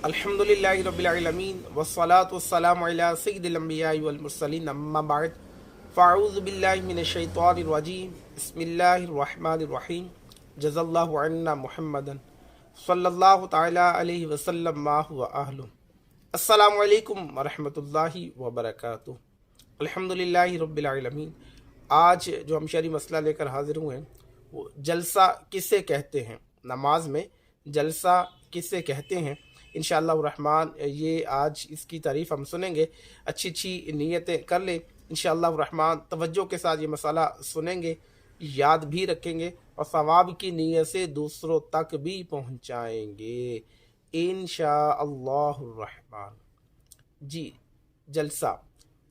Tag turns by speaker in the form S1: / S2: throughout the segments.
S1: अल्हम्दुलिल्लाहि रब्बिल आलमीन वस्सलातु वस्सलामु अला सय्यिदिल अंबियाइ वल मुरसलीन अम्मा बाद फ़अऊज़ु बिल्लाहि मिनश शैतानिर रजीम बिस्मिल्लाहिर रहमानिर रहीम जज़ल्लाहु अन्ना मुहम्मदन सल्लल्लाहु तआला अलैहि वसल्लम मा हुवा अहलु। अस्सलामु अलैकुम व रहमतुल्लाहि व बरकातुहू। अल्हम्दुलिल्लाहि रब्बिल आलमीन। आज जो हम शरई मसला लेकर हाजिर हुए हैं वो जलसा किसे कहते हैं, नमाज में जलसा किसे कहते हैं। इंशाअल्लाह रहमान ये आज इसकी तारीफ़ हम सुनेंगे। अच्छी अच्छी नीयतें कर लें, इंशाअल्लाह रहमान तवज्जो के साथ ये मसाला सुनेंगे, याद भी रखेंगे और सवाब की नीयत से दूसरों तक भी पहुँचाएंगे इंशाअल्लाह रहमान। जी, जलसा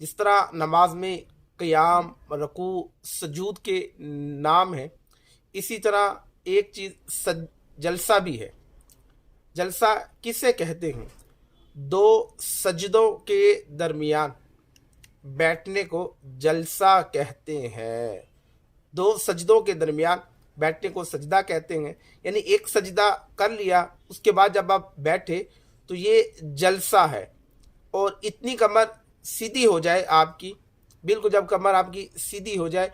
S1: जिस तरह नमाज में क़याम, रकू, सजूद के नाम है, इसी तरह एक चीज़ जलसा भी है। जलसा किसे कहते हैं? दो सजदों के दरमियान बैठने को जलसा कहते हैं। दो सजदों के दरमियान बैठने को सजदा कहते हैं। यानी एक सजदा कर लिया, उसके बाद जब आप बैठे तो ये जलसा है। और इतनी कमर सीधी हो जाए आपकी, बिल्कुल जब कमर आपकी सीधी हो जाए,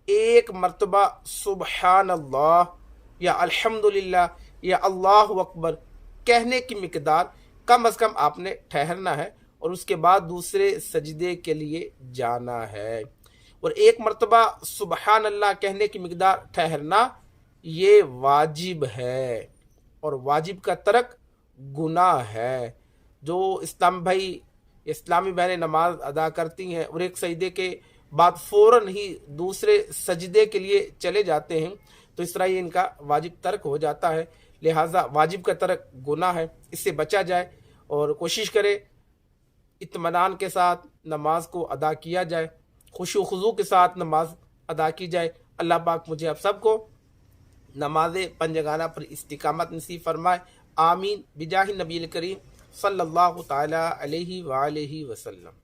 S1: एक मर्तबा सुबहान अल्लाह या अल्हम्दुलिल्लाह या अल्लाहु अकबर कहने की मिकदार कम अज़ कम आपने ठहरना है और उसके बाद दूसरे सजदे के लिए जाना है। और एक मर्तबा सुबहान अल्लाह कहने की मिकदार ठहरना ये वाजिब है और वाजिब का तर्क गुनाह है। जो इस्लामी बहनें नमाज अदा करती हैं और एक सजदे के बाद फ़ौरन ही दूसरे सजदे के लिए चले जाते हैं तो इस तरह ये इनका वाजिब तर्क हो जाता है। लिहाजा वाजिब का तर्क गुनाह है, इससे बचा जाए और कोशिश करे इत्मीनान के साथ नमाज को अदा किया जाए, खुशू खुजू के साथ नमाज अदा की जाए। अल्लाह पाक मुझे आप सबको नमाज पंजगाना पर इस्तिकामत नसीब फरमाए। आमीन बिजाहि नबील करीम सल्लल्लाहु ताला अलैहि व आलिहि वसल्लम।